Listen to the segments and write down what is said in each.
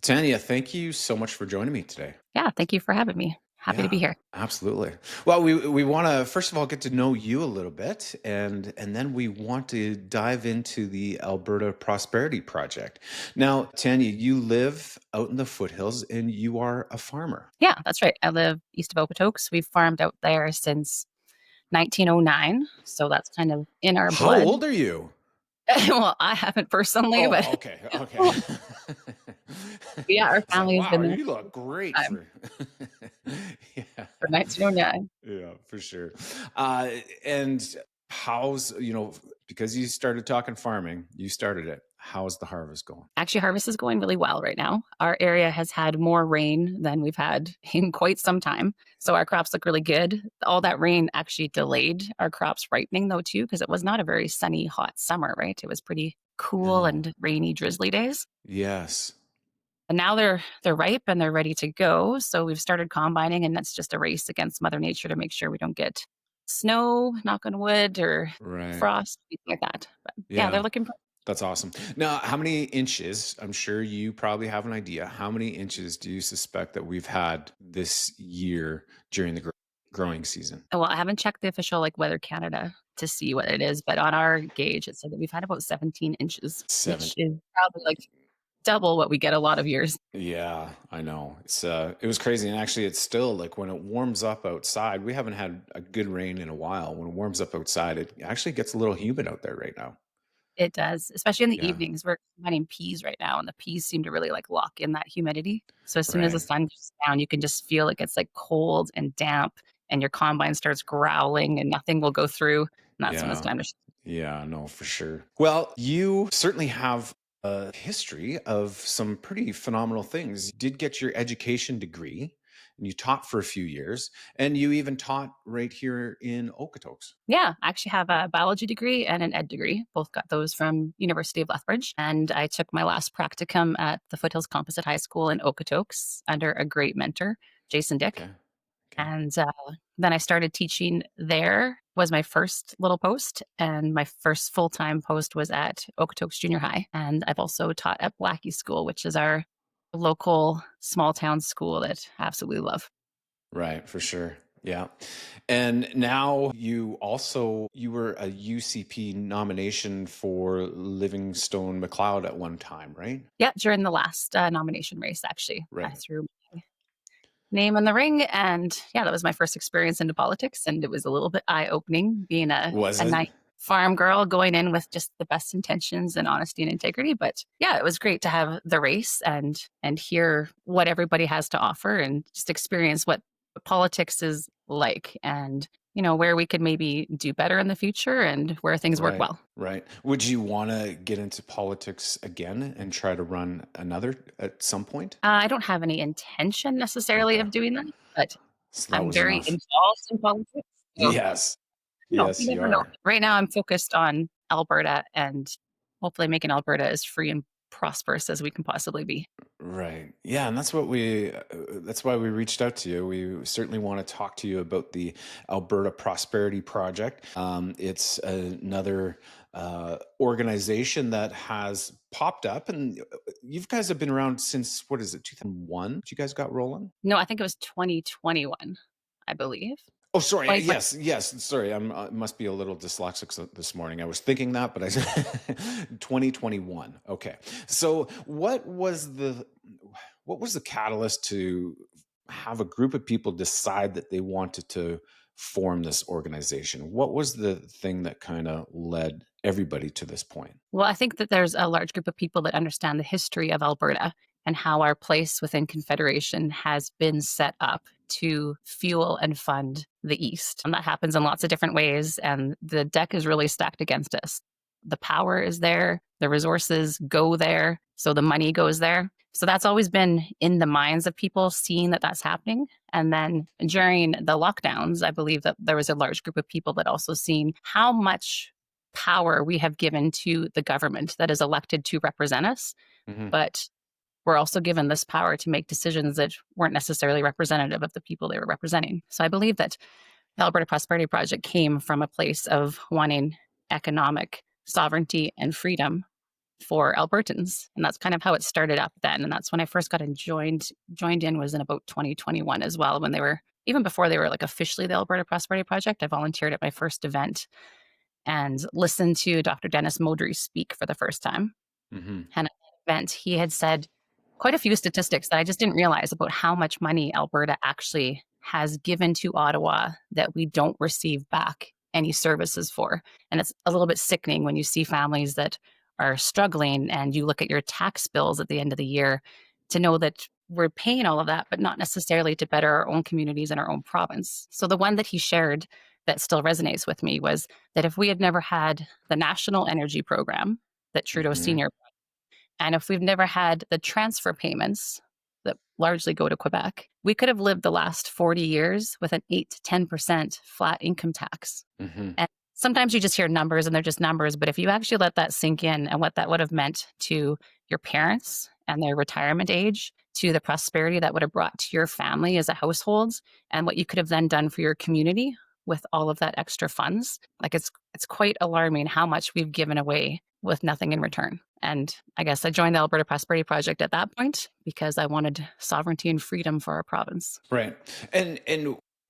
Tanya, thank you so much for joining me today. Yeah, thank you for having me. Happy to be Yeah, here. absolutely. Well, we want to first of all get to know you a little bit, and then we want to dive into the Alberta Prosperity Project. Now, Tanya, you live out in the foothills, and you are a farmer. Yeah, that's right. I live east of Okotoks. We've farmed out there since 1909, so that's kind of in our How blood. old are you? Well, I haven't personally, but Oh, okay, okay. well, yeah, our It's like, family has been wow, there you look great for time for. Yeah. for 1909. Yeah, for sure. And how's, because you started talking farming, you started it. How's the harvest going? Actually, harvest is going really well right now. Our area has had more rain than we've had in quite some time, so our crops look really good. All that rain actually delayed our crops ripening, though, too, because it was not a very sunny, hot summer, right? It was pretty cool No. and rainy, drizzly days. Yes. And now they're ripe and they're ready to go. So we've started combining, and that's just a race against Mother Nature to make sure we don't get snow, knock on wood, or Right. frost, anything like that. But yeah, they're Yeah. looking. That's awesome. Now, how many inches? I'm sure you probably have an idea. How many inches do you suspect that we've had this year during the growing season? Well, I haven't checked the official like Weather Canada to see what it is, but on our gauge, it said that we've had about 17 inches, Seven. which is probably like double what we get a lot of years. Yeah, I know. It was crazy. And actually it's still like when it warms up outside, we haven't had a good rain in a while. When it warms up outside, it actually gets a little humid out there right now. It does, especially in the Yeah, evenings. We're combining peas right now, and the peas seem to really like lock in that humidity. So as soon as the right. sun goes down, you can just feel it gets like cold and damp, and your combine starts growling, and nothing will go through. And that's when it's Yeah. time to. Yeah, no, for sure. Well, you certainly have a history of some pretty phenomenal things. You did get your education degree and you taught for a few years and you even taught right here in Okotoks. Yeah, I actually have a biology degree and an ed degree. Both got those from University of Lethbridge, and I took my last practicum at the Foothills Composite High School in Okotoks under a great mentor, Jason Dick. Okay. Okay. And then I started teaching there was my first little post, and my first full-time post was at Okotoks Junior High. And I've also taught at Blackie School, which is our local small town school that I absolutely love. Right, for sure. Yeah. And now you were a UCP nomination for Livingstone McLeod at one time, right? Yeah, during the last nomination race, actually, I Right. threw my name in the ring, and yeah, that was my first experience into politics, and it was a little bit eye-opening being Was a it? nice farm girl going in with just the best intentions and honesty and integrity. But yeah, it was great to have the race and hear what everybody has to offer and just experience what politics is like, and where we could maybe do better in the future and where things work Right, well. right. Would you want to get into politics again and try to run another at some point? I don't have any intention necessarily Okay. of doing that, but So that I'm was very enough. involved in politics. So Yes. no, you Yes, you never know. are. Right now, I'm focused on Alberta and hopefully making Alberta as free and prosperous as we can possibly be. Right. Yeah, and that's why we reached out to you. We certainly want to talk to you about the Alberta Prosperity Project. It's another organization that has popped up, and you guys have been around since what is it, 2001? You guys got rolling? No, I think it was 2021, I believe. Oh, sorry. 2020. Yes, yes. Sorry, I'm must be a little dyslexic this morning. I was thinking that, but I 2021. Okay. So, what was the catalyst to have a group of people decide that they wanted to form this organization? What was the thing that kind of led everybody to this point? Well, I think that there's a large group of people that understand the history of Alberta and how our place within Confederation has been set up to fuel and fund the East. And that happens in lots of different ways, and the deck is really stacked against us. The power is there, the resources go there, so the money goes there. So that's always been in the minds of people, seeing that that's happening. And then during the lockdowns, I believe that there was a large group of people that also seen how much power we have given to the government that is elected to represent us, Hmm. but we're also given this power to make decisions that weren't necessarily representative of the people they were representing. So I believe that the Alberta Prosperity Project came from a place of wanting economic sovereignty and freedom for Albertans. And that's kind of how it started up then. And that's when I first got joined in was in about 2021 as well, when they were even before they were like officially the Alberta Prosperity Project. I volunteered at my first event and listened to Dr. Dennis Modry speak for the first time. Hmm. And at that event, he had said quite a few statistics that I just didn't realize about how much money Alberta actually has given to Ottawa that we don't receive back any services for. And it's a little bit sickening when you see families that are struggling and you look at your tax bills at the end of the year to know that we're paying all of that, but not necessarily to better our own communities and our own province. So the one that he shared that still resonates with me was that if we had never had the National Energy Program that Trudeau Hmm. Sr. and if we've never had the transfer payments that largely go to Quebec, we could have lived the last 40 years with an 8 to 10% flat income tax. Hmm. And sometimes you just hear numbers and they're just numbers. But if you actually let that sink in and what that would have meant to your parents and their retirement age, to the prosperity that would have brought to your family as a household, and what you could have then done for your community with all of that extra funds, like it's quite alarming how much we've given away with nothing in return. And I guess I joined the Alberta Prosperity Project at that point because I wanted sovereignty and freedom for our province. Right. And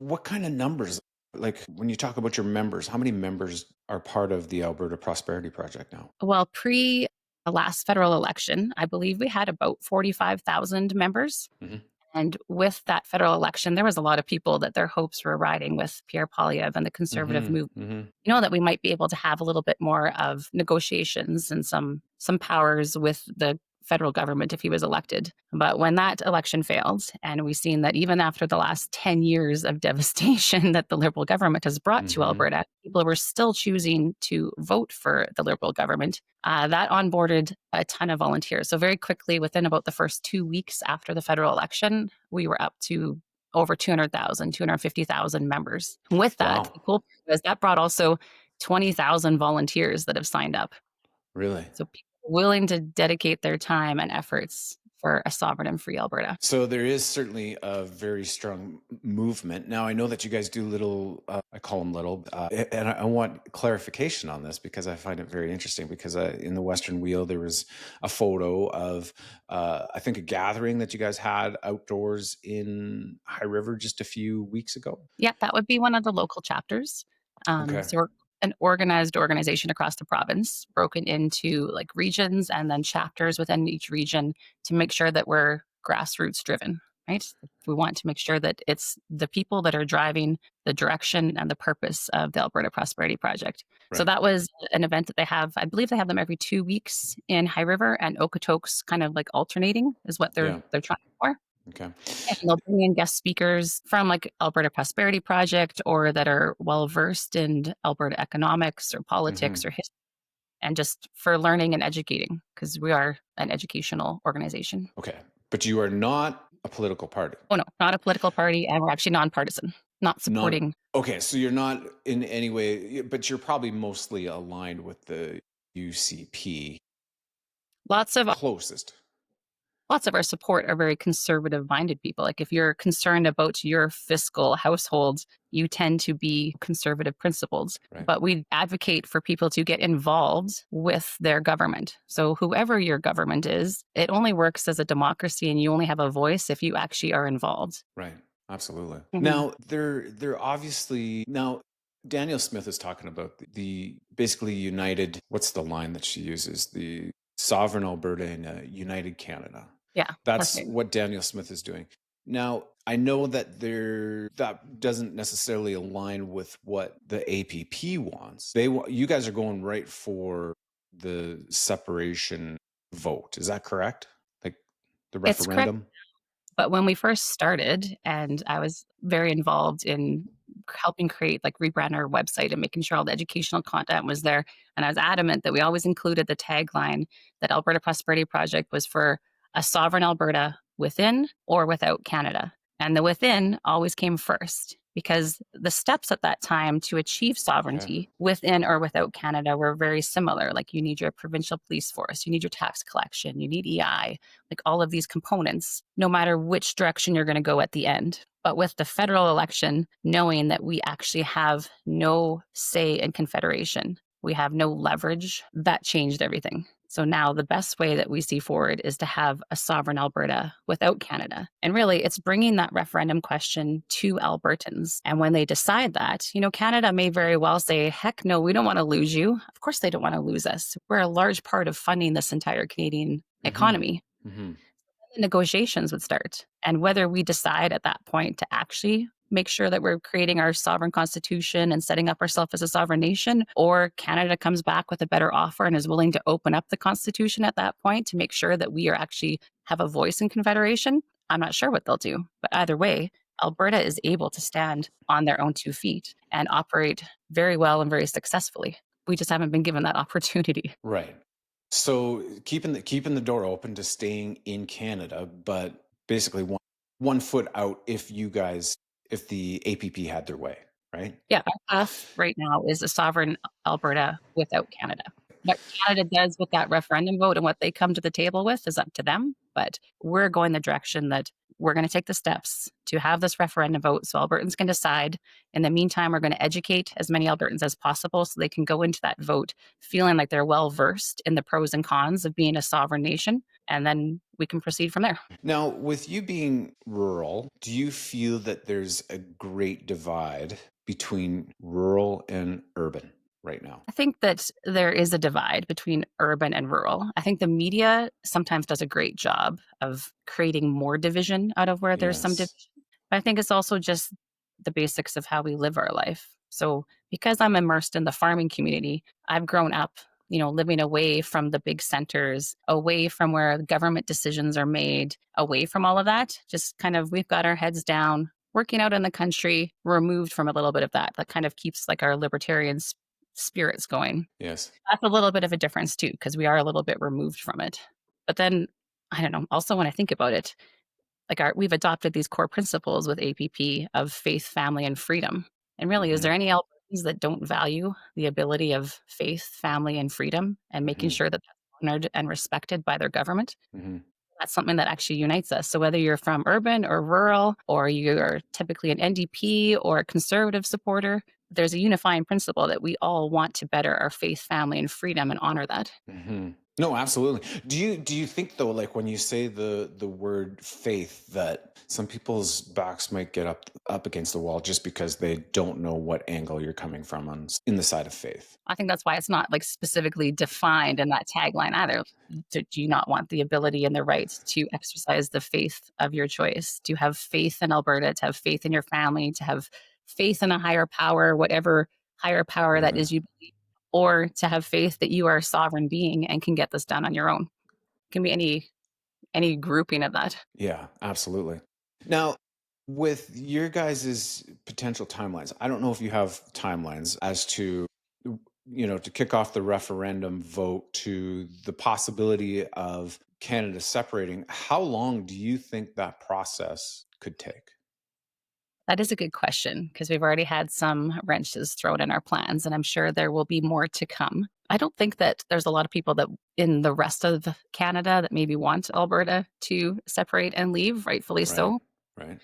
what kind of numbers? Like when you talk about your members, how many members are part of the Alberta Prosperity Project now? Well, pre the last federal election, I believe we had about 45,000 members. Hmm. And with that federal election, there was a lot of people that their hopes were riding with Pierre Poilievre and the conservative Hmm. movement. Hmm. That we might be able to have a little bit more of negotiations and some powers with the federal government if he was elected. But when that election failed, and we've seen that even after the last 10 years of devastation that the Liberal government has brought to Hmm. Alberta, people were still choosing to vote for the Liberal government. That onboarded a ton of volunteers. So very quickly, within about the first 2 weeks after the federal election, we were up to over 200,000, 250,000 members. With that, Wow. the cool part was that brought also 20,000 volunteers that have signed up. Really? So people are willing to dedicate their time and efforts for a sovereign and free Alberta. So there is certainly a very strong movement. Now, I know that you guys do little, I call them little, and I want clarification on this because I find it very interesting because in the Western Wheel, there was a photo of, I think, a gathering that you guys had outdoors in High River just a few weeks ago. Yeah, that would be one of the local chapters. Okay. So we're an organized organization across the province, broken into like regions and then chapters within each region to make sure that we're grassroots driven, right? We want to make sure that it's the people that are driving the direction and the purpose of the Alberta Prosperity Project. So Right. that was an event that they have. I believe they have them every 2 weeks in High River, and Okotoks kind of like alternating is what Yeah. they're trying for. Okay. And they'll bring in guest speakers from like Alberta Prosperity Project or that are well versed in Alberta economics or Hmm. politics or history, and just for learning and educating because we are an educational organization. Okay. But you are not a political party. Oh no, not a political party, and we're actually nonpartisan, not Non supporting Okay, so you're not in any way, but you're probably mostly aligned with the UCP lots of closest. lots of our support are very conservative minded people. Like if you're concerned about your fiscal household, you tend to be conservative principled. Right. But we advocate for people to get involved with their government. So whoever your government is, it only works as a democracy and you only have a voice if you actually are involved. Right. Absolutely. Mhm. Now, they're obviously now Daniel Smith is talking about the basically united, what's the line that she uses? The sovereign Alberta and a united Canada. Yeah, that's That's right. what Daniel Smith is doing. Now, I know that that doesn't necessarily align with what the APP wants. You guys are going right for the separation vote. Is that correct? Like the It's correct. referendum? But when we first started, and I was very involved in helping create, like, rebrand our website and making sure all the educational content was there, and I was adamant that we always included the tagline that Alberta Prosperity Project was for a sovereign Alberta within or without Canada. And the within always came first because the steps at that time to achieve Okay. sovereignty within or without Canada were very similar. Like you need your provincial police force, you need your tax collection, you need EI, like all of these components, no matter which direction you're going to go at the end. But with the federal election, knowing that we actually have no say in Confederation, we have no leverage, that changed everything. So now the best way that we see forward is to have a sovereign Alberta without Canada. And really, it's bringing that referendum question to Albertans. And when they decide that, Canada may very well say, heck no, we don't want to lose you. Of course, they don't want to lose us. We're a large part of funding this entire Canadian Hmm. economy. Hmm. The negotiations would start. And whether we decide at that point to actually make sure that we're creating our sovereign constitution and setting up ourselves as a sovereign nation, or Canada comes back with a better offer and is willing to open up the constitution at that point to make sure that we are actually have a voice in Confederation, I'm not sure what they'll do. But either way, Alberta is able to stand on their own 2 feet and operate very well and very successfully. We just haven't been given that opportunity. Right. So keeping the door open to staying in Canada, but basically one foot out if the APP had their way, right? Yeah, our path right now is a sovereign Alberta without Canada. What Canada does with that referendum vote and what they come to the table with is up to them, but we're going the direction that we're gonna take the steps to have this referendum vote so Albertans can decide. In the meantime, we're gonna educate as many Albertans as possible so they can go into that vote feeling like they're well-versed in the pros and cons of being a sovereign nation, and then we can proceed from there. Now, with you being rural, do you feel that there's a great divide between rural and urban right now? I think that there is a divide between urban and rural. I think the media sometimes does a great job of creating more division out of where there's some Yes. division. But I think it's also just the basics of how we live our life. So because I'm immersed in the farming community, I've grown up, living away from the big centers, away from where government decisions are made, away from all of that. Just kind of we've got our heads down, working out in the country, removed from a little bit of that. That kind of keeps like our libertarian spirits going. Yes. That's a little bit of a difference too, because we are a little bit removed from it. But then, I don't know, also when I think about it, like we've adopted these core principles with APP of faith, family, and freedom. And really, is Hmm. there any Albertans that don't value the ability of faith, family, and freedom and making Hmm. sure that that's honored and respected by their government? Hmm. That's something that actually unites us. So whether you're from urban or rural, or you're typically an NDP or a conservative supporter, there's a unifying principle that we all want to better our faith, family, and freedom and honor that. Hmm. No, absolutely. Do you think though, like when you say the word faith, that some people's backs might get up against the wall just because they don't know what angle you're coming from in the side of faith? I think that's why it's not like specifically defined in that tagline either. Do you not want the ability and the right to exercise the faith of your choice, to have faith in Alberta, to have faith in your family, to have faith in a higher power, whatever higher power that Yeah. is you believe, or to have faith that you are a sovereign being and can get this done on your own? It can be any grouping of that. Yeah, absolutely. Now, with your guys' potential timelines, I don't know if you have timelines as to, to kick off the referendum vote to the possibility of Canada separating. How long do you think that process could take? That is a good question because we've already had some wrenches thrown in our plans, and I'm sure there will be more to come. I don't think that there's a lot of people that in the rest of Canada that maybe want Alberta to separate and leave, rightfully Right, so. right.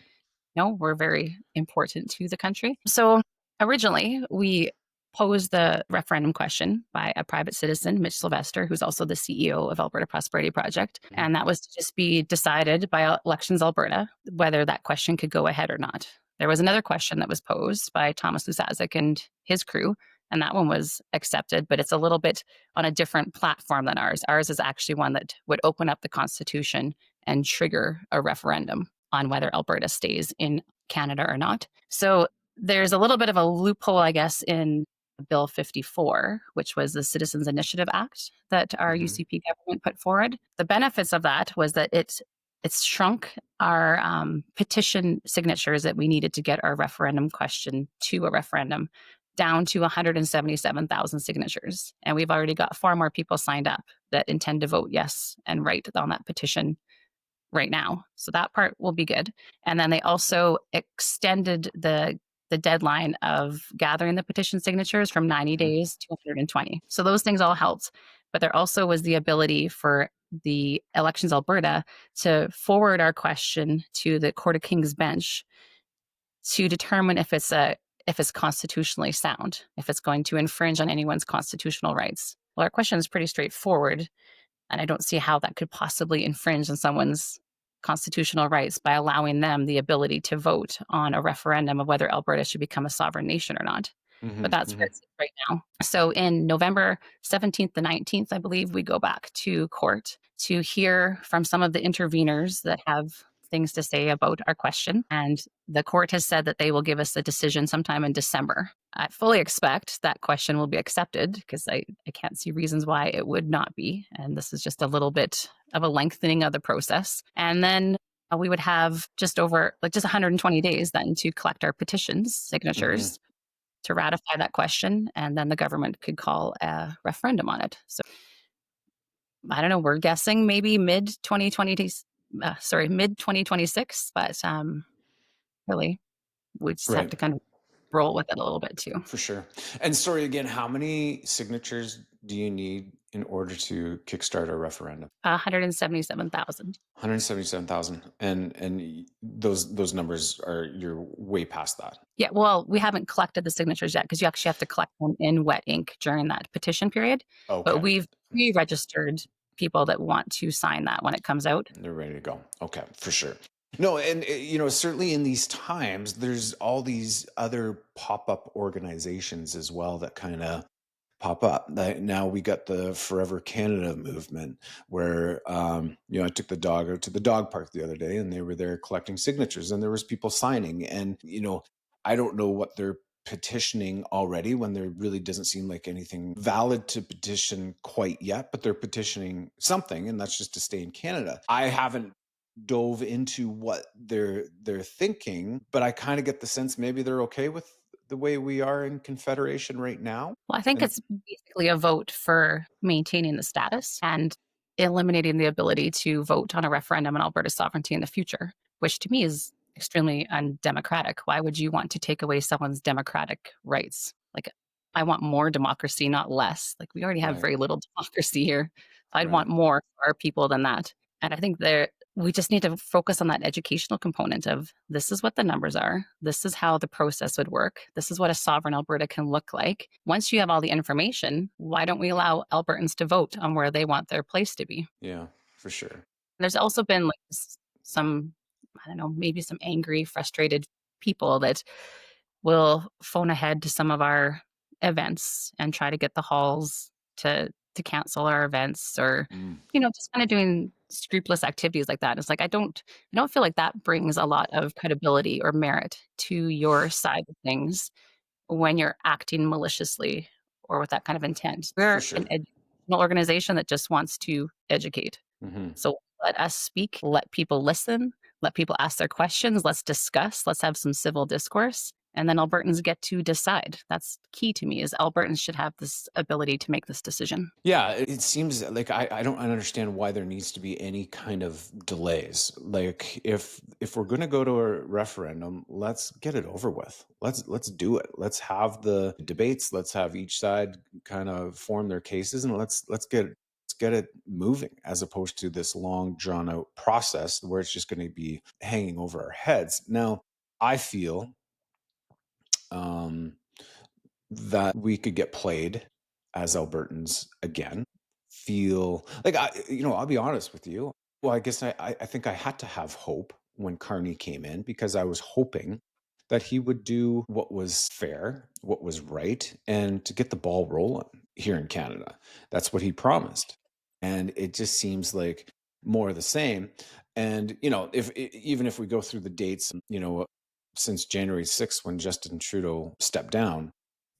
No, we're very important to the country. So originally, we posed the referendum question by a private citizen, Mitch Sylvester, who's also the CEO of Alberta Prosperity Project. Mhm. And that was to just be decided by Elections Alberta whether that question could go ahead or not. There was another question that was posed by Thomas Lusazik and his crew, and that one was accepted, but it's a little bit on a different platform than ours. Ours is actually one that would open up the Constitution and trigger a referendum on whether Alberta stays in Canada or not. So there's a little bit of a loophole, I guess, in Bill 54, which was the Citizens Initiative Act that our Mhm. UCP government put forward. The benefits of that was that it's shrunk our petition signatures that we needed to get our referendum question to a referendum down to 177,000 signatures. And we've already got far more people signed up that intend to vote yes and right on that petition right now. So that part will be good. And then they also extended the deadline of gathering the petition signatures from 90 Mhm. days to 120. So those things all helped. But there also was the ability for the Elections Alberta to forward our question to the Court of King's Bench to determine if it's constitutionally sound, if it's going to infringe on anyone's constitutional rights. Well, our question is pretty straightforward. And I don't see how that could possibly infringe on someone's constitutional rights by allowing them the ability to vote on a referendum of whether Alberta should become a sovereign nation or not. But Hmm. that's where it's right now. So in November 17th to 19th, I believe, we go back to court to hear from some of the interveners that have things to say about our question. And the court has said that they will give us a decision sometime in December. I fully expect that question will be accepted because I can't see reasons why it would not be. And this is just a little bit of a lengthening of the process. And then we would have just over like just 120 days then to collect our petitions, Hmm. signatures to ratify that question. And then the government could call a referendum on it. So I don't know, we're guessing maybe mid 2020, mid 2026, but really we just have Right. to kind of roll with it a little bit too. For sure. And sorry again, how many signatures do you need in order to kickstart a referendum? 177,000. 177,000. And those numbers are, you're way past that. Yeah, well, we haven't collected the signatures yet because you actually have to collect them in wet ink during that petition period. But Okay. we've pre-registered people that want to sign that when it comes out. They're ready to go. Okay, for sure. No, and certainly in these times, there's all these other pop-up organizations as well that kind of pop up. Now we got the Forever Canada movement, where I took the dog out to the dog park the other day, and they were there collecting signatures, and there was people signing, and I don't know what they're petitioning already when there really doesn't seem like anything valid to petition quite yet, but they're petitioning something, and that's just to stay in Canada. I haven't dove into what they're thinking, but I kind of get the sense maybe they're okay with the way we are in Confederation right now. Well, I think And it's basically a vote for maintaining the status and eliminating the ability to vote on a referendum on Alberta's sovereignty in the future, which to me is extremely undemocratic. Why would you want to take away someone's democratic rights? Like, I want more democracy, not less. Like, we already have right, very little democracy here. I'd right. want more for our people than that. And I think we just need to focus on that educational component of this is what the numbers are. This is how the process would work. This is what a sovereign Alberta can look like. Once you have all the information, why don't we allow Albertans to vote on where they want their place to be? Yeah, for sure. There's also been like some, I don't know, maybe some angry, frustrated people that will phone ahead to some of our events and try to get the halls to cancel our events or Mm, just kind of doing scrupulous activities like that. It's like I don't feel like that brings a lot of credibility or merit to your side of things when you're acting maliciously or with that kind of intent. for We're an sure. educational organization that just wants to educate. Hmm. So let us speak, let people listen, let people ask their questions, let's discuss, let's have some civil discourse, and then Albertans get to decide. That's key to me is Albertans should have this ability to make this decision. Yeah, it seems like I don't understand why there needs to be any kind of delays. Like if we're going to go to a referendum, let's get it over with. Let's do it. Let's have the debates. Let's have each side kind of form their cases, and let's get it moving, as opposed to this long drawn out process where it's just going to be hanging over our heads. Now, I feel um, that we could get played as Albertans again. Feel like I'll be honest with you. Well, I guess I think I had to have hope when Carney came in, because I was hoping that he would do what was fair, what was right, and to get the ball rolling here in Canada. That's what he promised. And it just seems like more of the same. And, if even if we go through the dates, since January 6th, when Justin Trudeau stepped down,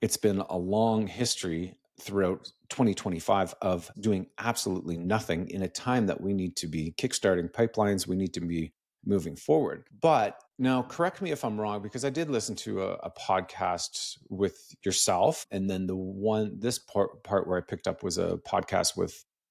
it's been a long history throughout 2025 of doing absolutely nothing in a time that we need to be kickstarting pipelines. We need to be moving forward. But now, correct me if I'm wrong, because I did listen to a podcast with yourself. And then this part where I picked up was a podcast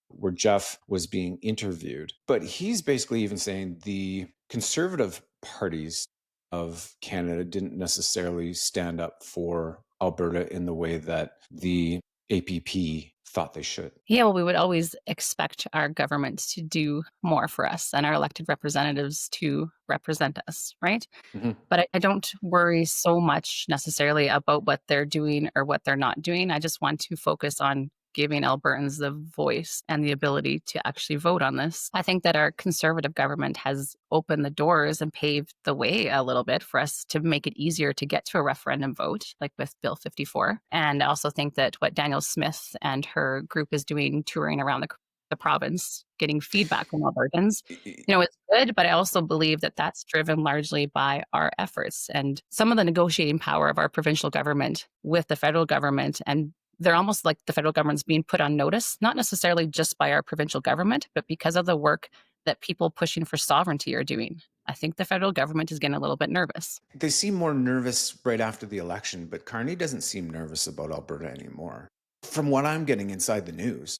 where Jeff was being interviewed. But he's basically even saying the conservative parties of Canada didn't necessarily stand up for Alberta in the way that the APP thought they should. Yeah, well, we would always expect our government to do more for us and our elected representatives to represent us, right? Hmm. But I don't worry so much necessarily about what they're doing or what they're not doing. I just want to focus on giving Albertans the voice and the ability to actually vote on this. I think that our conservative government has opened the doors and paved the way a little bit for us to make it easier to get to a referendum vote, like with Bill 54. And I also think that what Danielle Smith and her group is doing, touring around the province, getting feedback from Albertans, it's good, but I also believe that that's driven largely by our efforts and some of the negotiating power of our provincial government with the federal government. And they're almost like the federal government's being put on notice, not necessarily just by our provincial government, but because of the work that people pushing for sovereignty are doing. I think the federal government is getting a little bit nervous. They seem more nervous right after the election, but Carney doesn't seem nervous about Alberta anymore. From what I'm getting inside the news,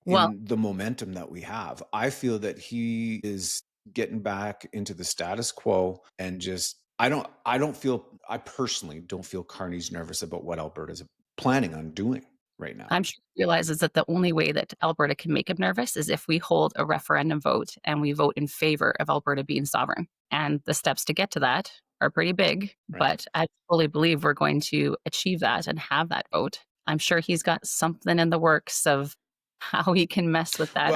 Well, in the momentum that we have, I feel that he is getting back into the status quo and just I personally don't feel Carney's nervous about what Alberta's planning on doing right now. I'm sure he realizes that the only way that Alberta can make him nervous is if we hold a referendum vote and we vote in favor of Alberta being sovereign. And the steps to get to that are pretty big, Right. but I fully believe we're going to achieve that and have that vote. I'm sure he's got something in the works of how he can mess with that.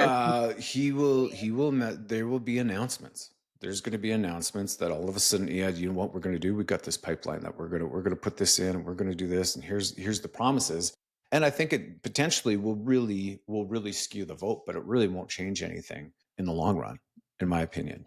There will be announcements. There's going to be announcements that all of a sudden, yeah, you know what we're going to do? We've got this pipeline that we're going to put this in and we're going to do this. And here's the promises. And I think it potentially will really skew the vote, but it really won't change anything in the long run, in my opinion.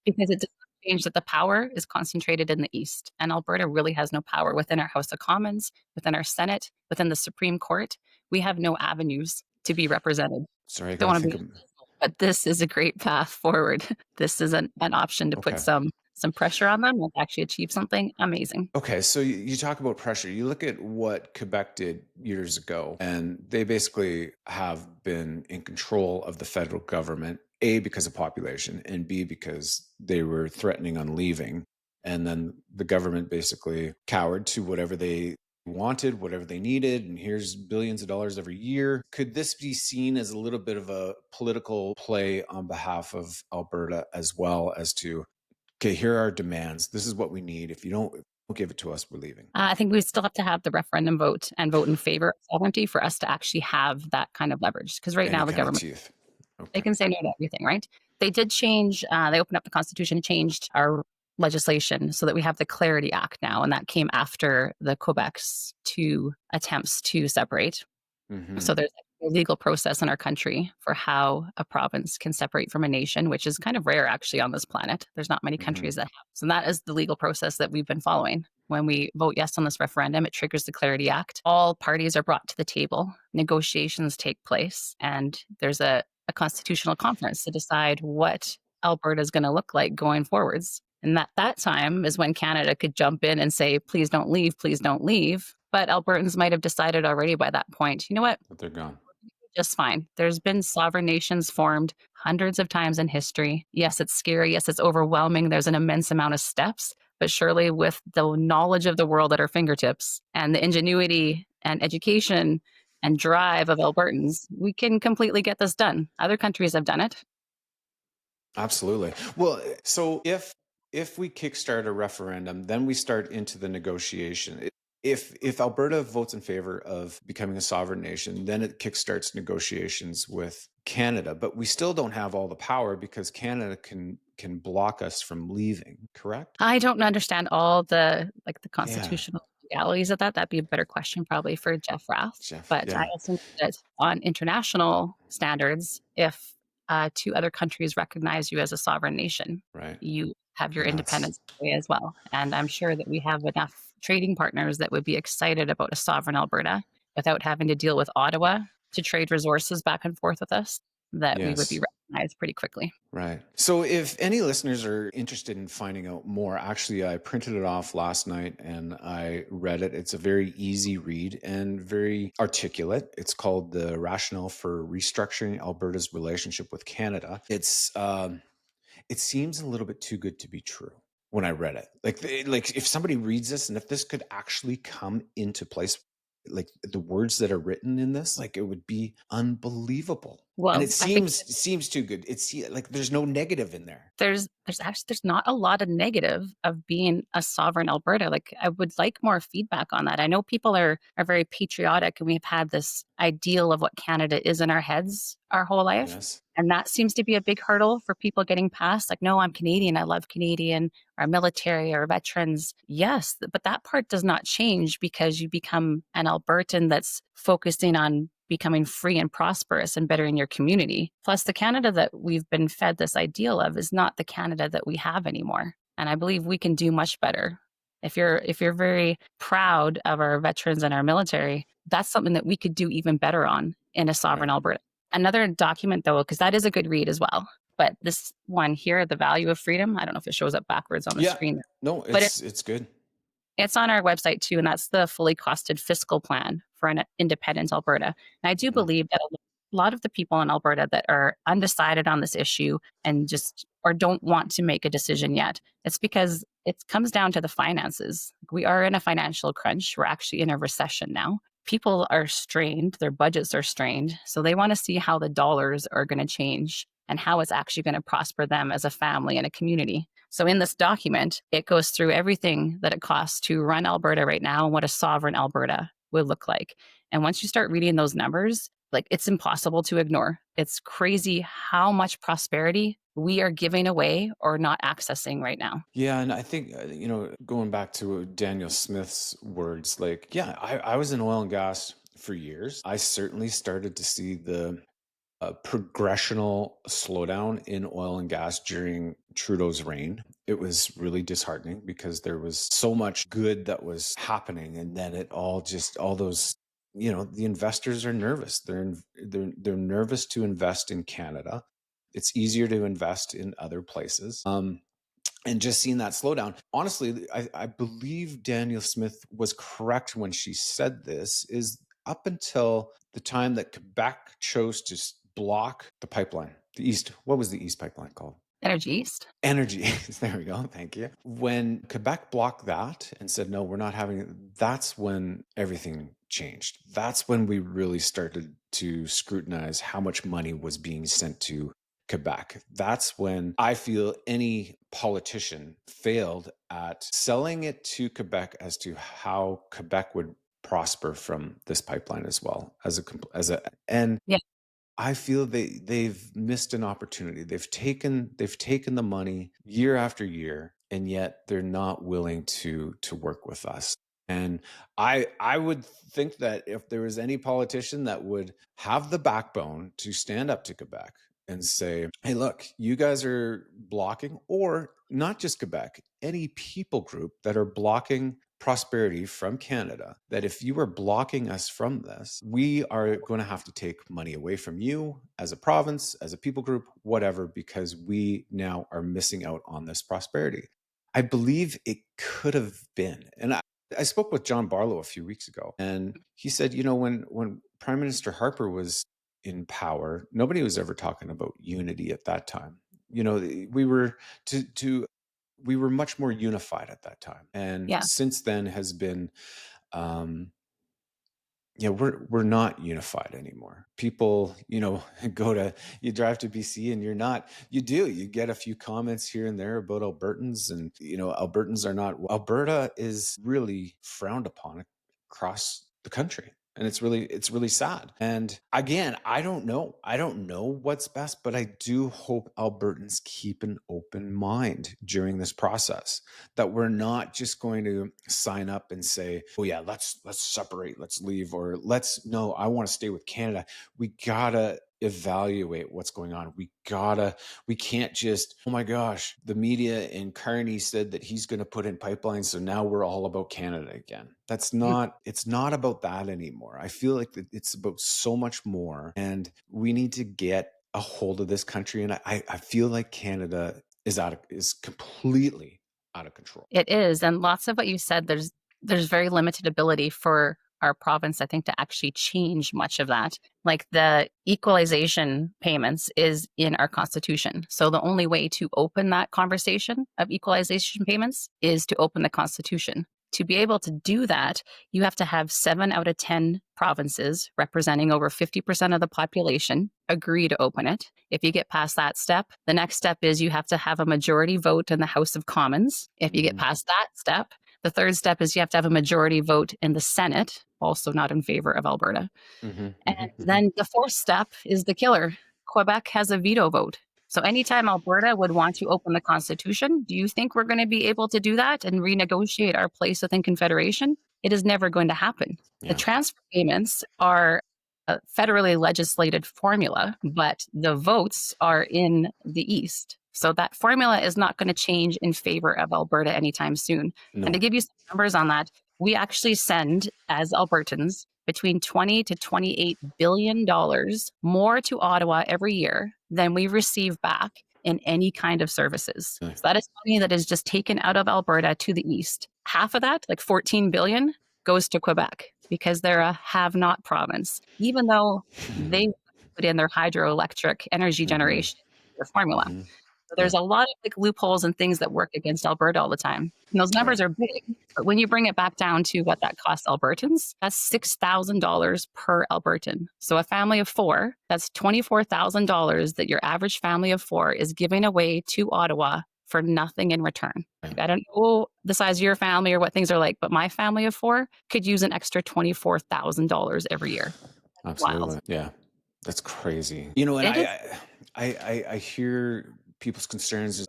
Because it does not change that the power is concentrated in the East, and Alberta really has no power within our House of Commons, within our Senate, within the Supreme Court. We have no avenues to be represented. Sorry, I Don't got to want to think be, of. but this is a great path forward. This is an option to put Okay. some pressure on them and actually achieve something amazing. Okay, so you talk about pressure. You look at what Quebec did years ago, and they basically have been in control of the federal government, A, because of population, and B, because they were threatening on leaving. And then the government basically cowered to whatever they wanted, whatever they needed, and here's billions of dollars every year. Could this be seen as a little bit of a political play on behalf of Alberta as well as to, okay, here are our demands. This is what we need. If you don't give it to us, we're leaving. I think we still have to have the referendum vote and vote in favor of sovereignty for us to actually have that kind of leverage. Because right Any now the kind of government, teeth. they Okay. can say no to everything, right? They did change, they opened up the Constitution, changed our legislation so that we have the Clarity Act now, and that came after the Quebec's two attempts to separate. Mm-hmm. So there's a legal process in our country for how a province can separate from a nation, which is kind of rare actually on this planet. There's not many countries that have. So that is the legal process that we've been following. When we vote yes on this referendum, it triggers the Clarity Act. All parties are brought to the table, negotiations take place, and there's a constitutional conference to decide what Alberta is going to look like going forwards. And that time is when Canada could jump in and say, please don't leave, please don't leave. But Albertans might have decided already by that point, you know what? But they're gone. Just fine. There's been sovereign nations formed hundreds of times in history. Yes, it's scary. Yes, it's overwhelming. There's an immense amount of steps, but surely with the knowledge of the world at our fingertips and the ingenuity and education and drive of Albertans, we can completely get this done. Other countries have done it. Absolutely. Well, so if we kickstart a referendum, then we start into the negotiation. If Alberta votes in favor of becoming a sovereign nation, then it kickstarts negotiations with Canada. But we still don't have all the power because Canada can block us from leaving. Correct? I don't understand all the Yeah. constitutional legalities of that. That'd be a better question probably for Jeff Rath. But I Yeah. also know that on international standards, if two other countries recognize you as a sovereign nation, Right. you have your And that's independence away as well. And I'm sure that we have enough trading partners that would be excited about a sovereign Alberta without having to deal with Ottawa to trade resources back and forth with us, that we would be yes. recognized pretty quickly. Right. So if any listeners are interested in finding out more, actually, I printed it off last night and I read it. It's a very easy read and very articulate. It's called The Rationale for Restructuring Alberta's Relationship with Canada. It seems a little bit too good to be true when I read it. Like if somebody reads this and if this could actually come into place, like the words that are written in this, like it would be unbelievable. And it Well, I think seems too good. It's like there's no negative in there. there's not a lot of negative of being a sovereign Alberta. Like, I would like more feedback on that. I know people are very patriotic, and we've had this ideal of what Canada is in our heads our whole life. Yes. And that seems to be a big hurdle for people getting past. Like, no, I'm Canadian. I love Canadian, our military, our veterans. Yes, but that part does not change because you become an Albertan that's focusing on becoming free and prosperous and bettering your community. Plus, the Canada that we've been fed this ideal of is not the Canada that we have anymore. And I believe we can do much better. If you're very proud of our veterans and our military, that's something that we could do even better on in a sovereign Right. Alberta. Another document, though, because that is a good read as well. But this one here, The Value of Freedom, I don't know if it shows up backwards on the Yeah. screen, No, but it's good. it's on our website too, and that's the fully costed fiscal plan for an independent Alberta. And I do Mhm. believe that a lot of the people in Alberta that are undecided on this issue and just or don't want to make a decision yet, it's because it comes down to the finances. We are in a financial crunch. We're actually in a recession now. People are strained, their budgets are strained, so they want to see how the dollars are going to change and how it's actually going to prosper them as a family and a community. So in this document, it goes through everything that it costs to run Alberta right now and what a sovereign Alberta would look like. And once you start reading those numbers, like, it's impossible to ignore. It's crazy how much prosperity we are giving away or not accessing right now. Yeah, and I think going back to Daniel Smith's words, like, yeah, I was in oil and gas for years. I certainly started to see the progressional slowdown in oil and gas during Trudeau's reign. It was really disheartening because there was so much good that was happening, and then all those, the investors are nervous. They're nervous to invest in Canada. It's easier to invest in other places. And just seeing that slowdown. Honestly, I believe Daniel Smith was correct when she said this, is up until the time that Quebec chose to block the pipeline, the East. What was the East pipeline called? Energy East. Energy. There we go. Thank you. When Quebec blocked that and said, no, we're not having it, that's when everything changed. That's when we really started to scrutinize how much money was being sent to Quebec. That's when I feel any politician failed at selling it to Quebec as to how Quebec would prosper from this pipeline as well and Yeah. I feel they've missed an opportunity. They've taken the money year after year, and yet they're not willing to work with us. And I would think that if there was any politician that would have the backbone to stand up to Quebec and say, "Hey, look, you guys are blocking," or not just Quebec, any people group that are blocking prosperity from Canada, that if you are blocking us from this, we are going to have to take money away from you as a province, as a people group, whatever, because we now are missing out on this prosperity. I believe it could have been. And I spoke with John Barlow a few weeks ago, and he said, when Prime Minister Harper was in power, nobody was ever talking about unity at that time. We were to we were much more unified at that time, and Yeah. since then has been um we're not unified anymore. People, you drive to BC and you get a few comments here and there about Albertans, and Albertans are not. Alberta is really frowned upon across the country, and it's really sad. And again, I don't know what's best, but I do hope Albertans keep an open mind during this process, that we're not just going to sign up and say, oh yeah, let's separate, let's leave, or no, I want to stay with Canada. We gotta evaluate what's going on. We can't just, oh my gosh, the media in Carney said that he's going to put in pipelines, so now we're all about Canada again. It's not about that anymore. I feel like it's about so much more, and we need to get a hold of this country. And I feel like Canada is completely out of control. It is, and lots of what you said, there's very limited ability for our province, I think, to actually change much of that. Like, the equalization payments is in our constitution. So the only way to open that conversation of equalization payments is to open the constitution. To be able to do that, you have to have 7 out of 10 provinces representing over 50% of the population agree to open it. If you get past that step, the next step is you have to have a majority vote in the House of Commons. If you get past that step, the third step is you have to have a majority vote in the Senate, also not in favor of Alberta. Mm-hmm, And mm-hmm, mm-hmm. then the fourth step is the killer. Quebec has a veto vote. So anytime Alberta would want to open the Constitution, do you think we're going to be able to do that and renegotiate our place within Confederation? It is never going to happen. The Yeah. transfer payments are a federally legislated formula, but the votes are in the East. So that formula is not going to change in favor of Alberta anytime soon. And to No. give you some numbers on that, we actually send, as Albertans, between 20 to 28 billion dollars more to Ottawa every year than we receive back in any kind of services. Really. So that is money that is just taken out of Alberta to the east. Half of that, like 14 billion, goes to Quebec because they're a have-not province, even though they put in their hydroelectric energy Mm-hmm, generation their formula. mm-hmm. So Yeah. there's a lot of like loopholes and things that work against Alberta all the time. And those Right. numbers are big, but when you bring it back down to what that costs Albertans, that's $6,000 per Albertan. So a family of 4, that's $24,000 that your average family of 4 is giving away to Ottawa for nothing in return. Right. I don't know the size of your family or what things are like, but my family of 4 could use an extra $24,000 every year. That's wild. Absolutely. Yeah. That's crazy. You know, and It is. I hear people's concerns,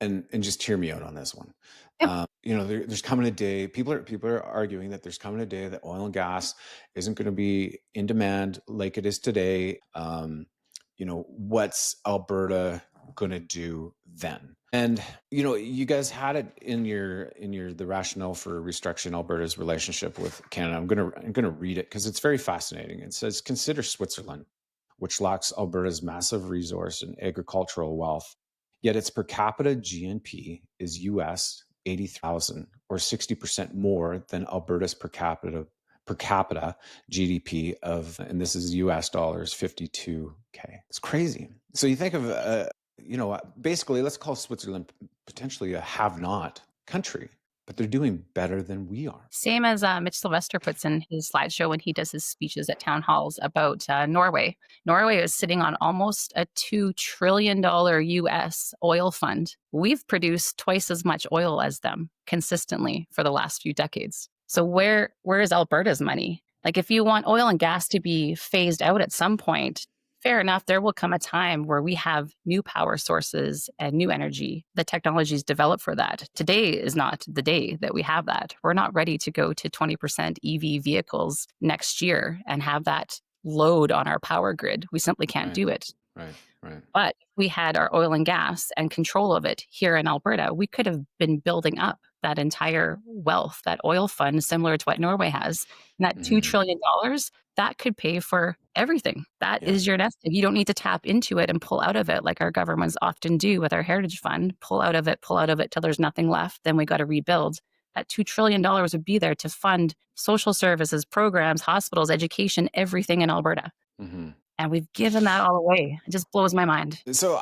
and just hear me out on this one. Yeah. You know, there's coming a day. People are arguing that there's coming a day that oil and gas isn't going to be in demand like it is today. You know, what's Alberta going to do then? And you know, you guys had it in your the rationale for restructuring Alberta's relationship with Canada. I'm gonna read it because it's very fascinating. It says, consider Switzerland, which lacks Alberta's massive resource and agricultural wealth, yet its per capita GNP is US 80,000 or 60% more than Alberta's per capita GDP of, and this is US dollars, 52K. It's crazy. So you think of you know, basically, let's call Switzerland potentially a have-not country, but they're doing better than we are. Same as Mitch Sylvester puts in his slideshow when he does his speeches at town halls about Norway. Norway is sitting on almost a $2 trillion US oil fund. We've produced twice as much oil as them consistently for the last few decades. So where is Alberta's money? Like if you want oil and gas to be phased out at some point, fair enough, there will come a time where we have new power sources and new energy. The technologies developed for that. Today is not the day that we have that. We're not ready to go to 20% EV vehicles next year and have that load on our power grid. We simply can't Right, do it. right, right. But if we had our oil and gas and control of it here in Alberta, we could have been building up that entire wealth, that oil fund, similar to what Norway has. And that $2 Mhm. trillion, that could pay for everything. That Yeah. is your nest egg. You don't need to tap into it and pull out of it like our governments often do with our heritage fund. Pull out of it till there's nothing left. Then we got to rebuild. That $2 trillion would be there to fund social services, programs, hospitals, education, everything in Alberta. Mhm. And we've given that all away. It just blows my mind. So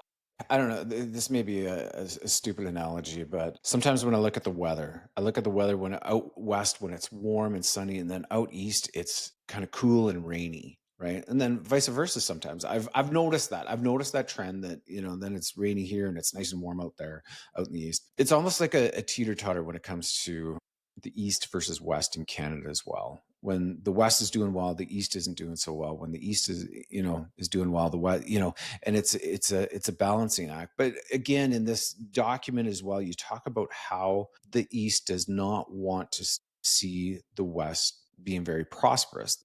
I don't know. This may be a stupid analogy, but sometimes when I look at the weather, I look at the weather when out west when it's warm and sunny, and then out east it's kind of cool and rainy, right? And then vice versa. Sometimes I've noticed that. I've noticed that trend that, you know, then it's rainy here and it's nice and warm out there, out in the east. It's almost like a teeter totter when it comes to the east versus west in Canada as well. When the west is doing well, the east isn't doing so well. When the east is, you know, is doing well, the west, you know, and it's a balancing act. But again, in this document as well, you talk about how the east does not want to see the west being very prosperous.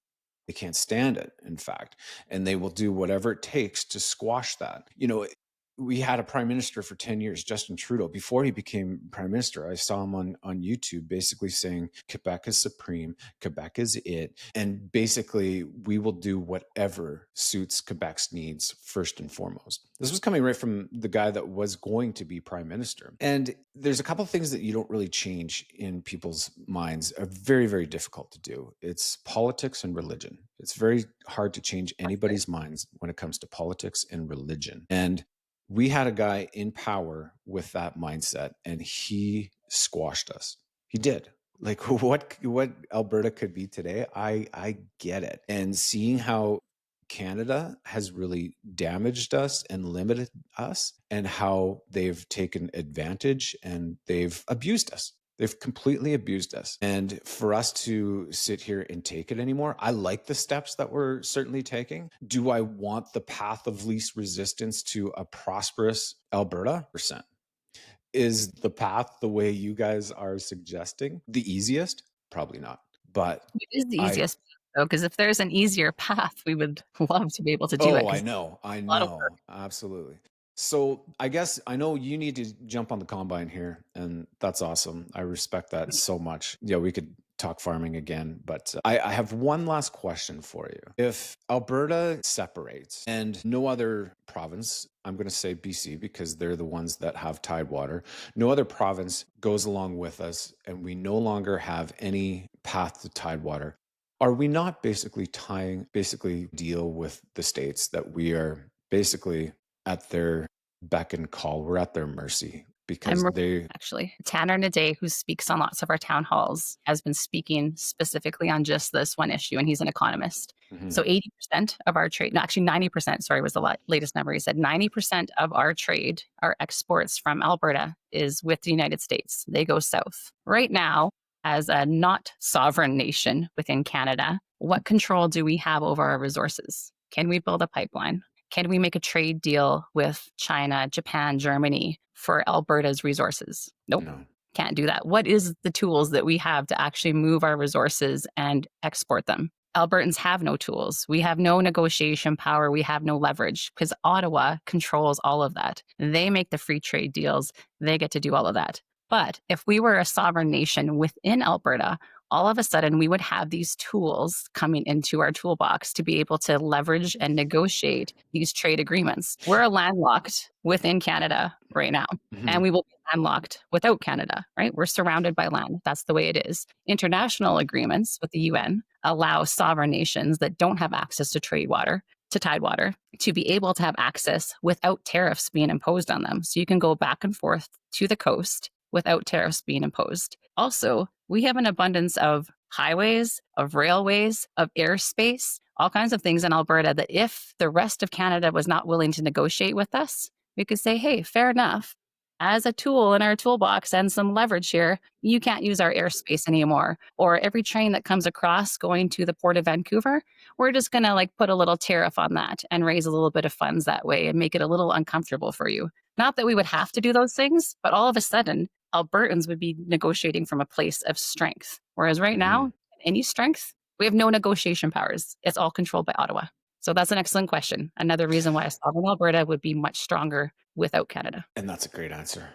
They can't stand it, in fact, and they will do whatever it takes to squash that. You know, we had a prime minister for 10 years, Justin Trudeau. Before he became prime minister, I saw him on YouTube basically saying Quebec is supreme, Quebec is it. And basically, we will do whatever suits Quebec's needs first and foremost. This was coming right from the guy that was going to be prime minister. And there's a couple of things that you don't really change in people's minds, are very, very difficult to do. It's politics and religion. It's very hard to change anybody's minds when it comes to politics and religion. And we had a guy in power with that mindset, and he squashed us. He did. like what Alberta could be today, I get it. And seeing how Canada has really damaged us and limited us, and how they've taken advantage and they've abused us. They've completely abused us. And for us to sit here and take it anymore, I like the steps that we're certainly taking. Do I want the path of least resistance to a prosperous Alberta? Percent. Is the path the way you guys are suggesting the easiest? Probably not. But It is the I easiest path, though, because if there's an easier path, we would love to be able to do it Oh, I because know. I a lot of work. know. Absolutely. So I guess I know you need to jump on the combine here, and that's awesome. I respect that so much. Yeah, we could talk farming again, but I have one last question for you. If Alberta separates and no other province, I'm going to say BC because they're the ones that have tidewater, no other province goes along with us, and we no longer have any path to tidewater, are we not basically deal with the states that we are basically at their beck and call? We're at their mercy because I'm they. actually Tanner Naday, who speaks on lots of our town halls, has been speaking specifically on just this one issue, and he's an economist. Mhm. So 80% of our trade, no, actually 90%, sorry, was the latest number. He said 90% of our trade, our exports from Alberta, is with the United States. They go south. Right now, as a not sovereign nation within Canada, what control do we have over our resources? Can we build a pipeline? Can we make a trade deal with China, Japan, Germany for Alberta's resources? Nope. No. Can't do that. What is the tools that we have to actually move our resources and export them? Albertans have no tools. We have no negotiation power. We have no leverage because Ottawa controls all of that. They make the free trade deals. They get to do all of that. But if we were a sovereign nation within Alberta, all of a sudden we would have these tools coming into our toolbox to be able to leverage and negotiate these trade agreements. We're landlocked within Canada right now, and Mhm. we will be landlocked without Canada, right? We're surrounded by land. That's the way it is. International agreements with the UN allow sovereign nations that don't have access to tidewater, to be able to have access without tariffs being imposed on them. So you can go back and forth to the coast without tariffs being imposed. Also, we have an abundance of highways, of railways, of airspace, all kinds of things in Alberta that if the rest of Canada was not willing to negotiate with us, we could say, hey, fair enough. As a tool in our toolbox and some leverage here, you can't use our airspace anymore. Or every train that comes across going to the Port of Vancouver, we're just going to like put a little tariff on that and raise a little bit of funds that way and make it a little uncomfortable for you. Not that we would have to do those things, but all of a sudden, Albertans would be negotiating from a place of strength. Whereas right now, Mhm. any strength, we have no negotiation powers. It's all controlled by Ottawa. So that's an excellent question. Another reason why a sovereign Alberta would be much stronger without Canada. And that's a great answer.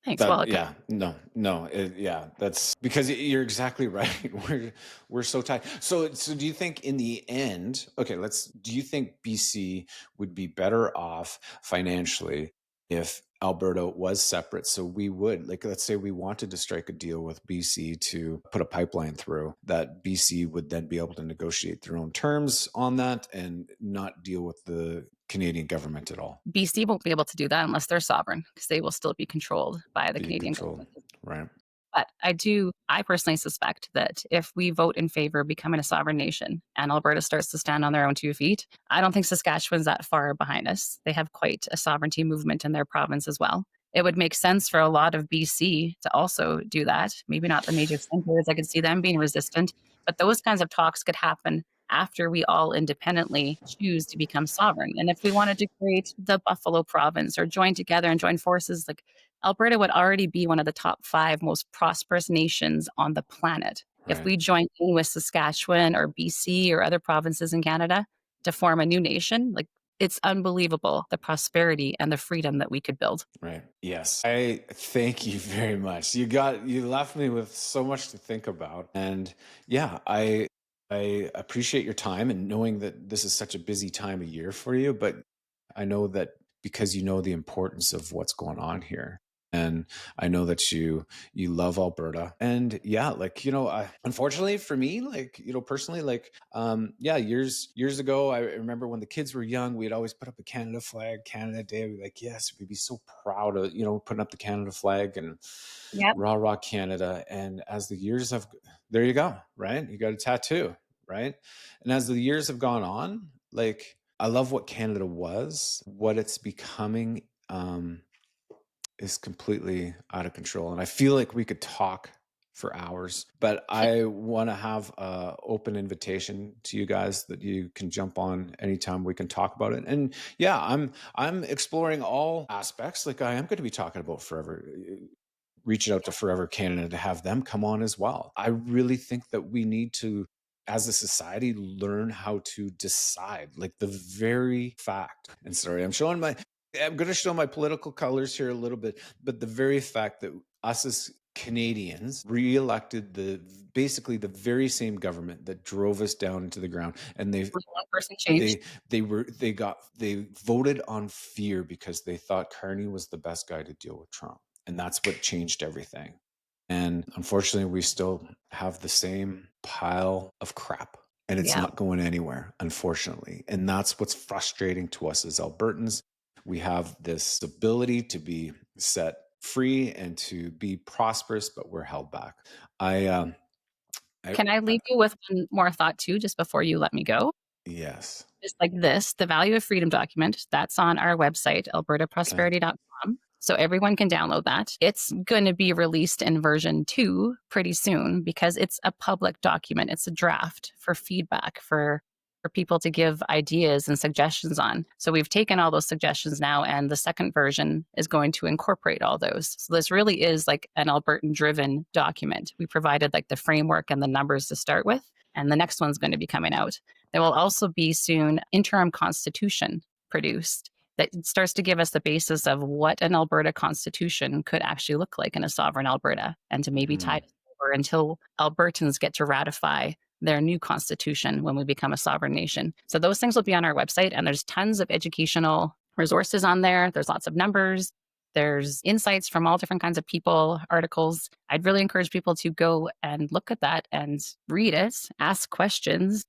Thanks. Well, That, it could. yeah, no, yeah, that's because you're exactly right. We're so tight. So do you think in the end, okay, do you think BC would be better off financially if Alberta was separate? So we would, like, let's say we wanted to strike a deal with BC to put a pipeline through, that BC would then be able to negotiate their own terms on that and not deal with the Canadian government at all, BC won't be able to do that unless they're sovereign because they will still be controlled by the be Canadian controlled, government. right? But I personally suspect that if we vote in favor of becoming a sovereign nation and Alberta starts to stand on their own 2 feet, I don't think Saskatchewan's that far behind us. They have quite a sovereignty movement in their province as well. It would make sense for a lot of BC to also do that. Maybe not the major centers. I could see them being resistant, but those kinds of talks could happen after we all independently choose to become sovereign. And if we wanted to create the Buffalo province or join together and join forces, like Alberta would already be one of the top 5 most prosperous nations on the planet. If Right. we joined in with Saskatchewan or BC or other provinces in Canada to form a new nation, like it's unbelievable the prosperity and the freedom that we could build. Right. Yes. I thank you very much. You left me with so much to think about. And yeah, I appreciate your time and knowing that this is such a busy time of year for you, but I know that because you know the importance of what's going on here. And I know that you love Alberta. And yeah, like, unfortunately for me, like, personally, like, yeah, years ago, I remember when the kids were young, we'd always put up a Canada flag, Canada Day. We'd be like, yes, we'd be so proud of, putting up the Canada flag and Yep. rah rah Canada. And as the years have, there you go, right? You got a tattoo, right? And as the years have gone on, like, I love what Canada was, what it's becoming. Is completely out of control. And I feel like we could talk for hours, but I want to have a open invitation to you guys that you can jump on anytime we can talk about it. And yeah, I'm exploring all aspects. Like, I am going to be talking about forever, reaching out to Forever Canada to have them come on as well. I really think that we need to, as a society, learn how to decide. Like, the very fact, and sorry, I'm going to show my political colors here a little bit, but the very fact that us as Canadians re-elected basically the very same government that drove us down into the ground, and One person change. they voted on fear because they thought Carney was the best guy to deal with Trump. And that's what changed everything. And unfortunately, we still have the same pile of crap, and it's Yeah. not going anywhere, unfortunately. And that's what's frustrating to us as Albertans. We have this ability to be set free and to be prosperous, but we're held back. I, I, Can I I leave you with one more thought too, just before you let me go? yes. Just like this, the Value of Freedom document, that's on our website, Okay. albertaprosperity.com. So everyone can download that. It's going to be released in version 2 pretty soon because it's a public document. It's a draft for feedback for people to give ideas and suggestions on. So we've taken all those suggestions now, and the second version is going to incorporate all those. So this really is like an Albertan driven document. We provided like the framework and the numbers to start with, and the next one's going to be coming out. There will also be soon interim constitution produced that starts to give us the basis of what an Alberta constitution could actually look like in a sovereign Alberta, and to maybe Hmm. tide us over until Albertans get to ratify their new constitution when we become a sovereign nation. So those things will be on our website, and there's tons of educational resources on there. There's lots of numbers. There's insights from all different kinds of people, articles. I'd really encourage people to go and look at that and read it, ask questions,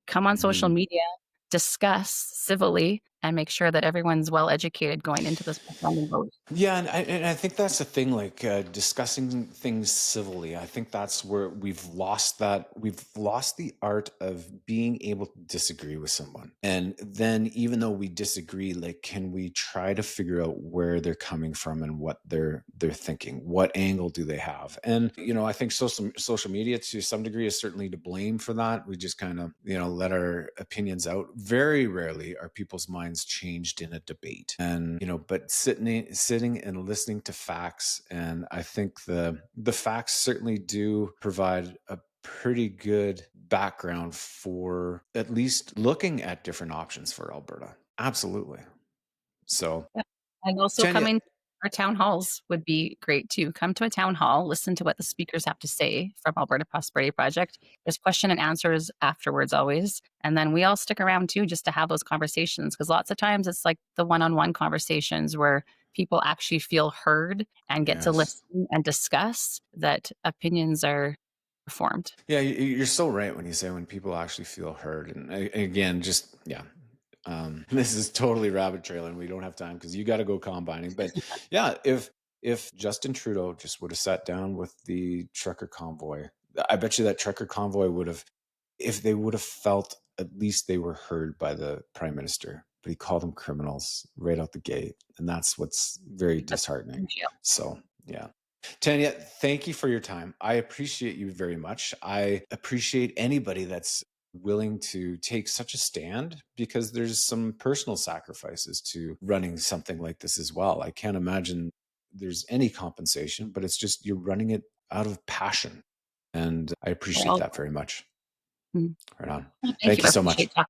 come on social Hmm. media, discuss civilly, and make sure that everyone's well educated going into this referendum vote. Yeah, and I think that's the thing, like, discussing things civilly. I think that's where we've lost that. We've lost the art of being able to disagree with someone. And then, even though we disagree, like, can we try to figure out where they're coming from and what they're thinking? What angle do they have? And, I think social media to some degree is certainly to blame for that. We just kind of, let our opinions out. Very rarely are people's minds changed in a debate. And, but sitting and listening to facts, and I think the facts certainly do provide a pretty good background for at least looking at different options for Alberta. Absolutely. So, Yeah. And also Tanya, coming our town halls would be great too. Come to a town hall, listen to what the speakers have to say from Alberta Prosperity Project. There's question and answers afterwards always. And then we all stick around too just to have those conversations because lots of times it's like the one-on-one conversations where people actually feel heard and get to yes. listen and discuss that opinions are formed. Yeah, you're so right when you say when people actually feel heard. And again, just, yeah, this is totally rabbit trailing. We don't have time because you got to go combining. But yeah, if Justin Trudeau just would have sat down with the trucker convoy, I bet you that trucker convoy would have, if they would have felt at least they were heard by the prime minister. But he called them criminals right out the gate, and that's what's very That's disheartening. So yeah. Tanya, thank you for your time. I appreciate you very much. I appreciate anybody that's willing to take such a stand because there's some personal sacrifices to running something like this as well. I can't imagine there's any compensation, but it's just you're running it out of passion. And I we're appreciate all that very much. mm. Right on. Well, thank Thank you. you I so much. appreciate talking.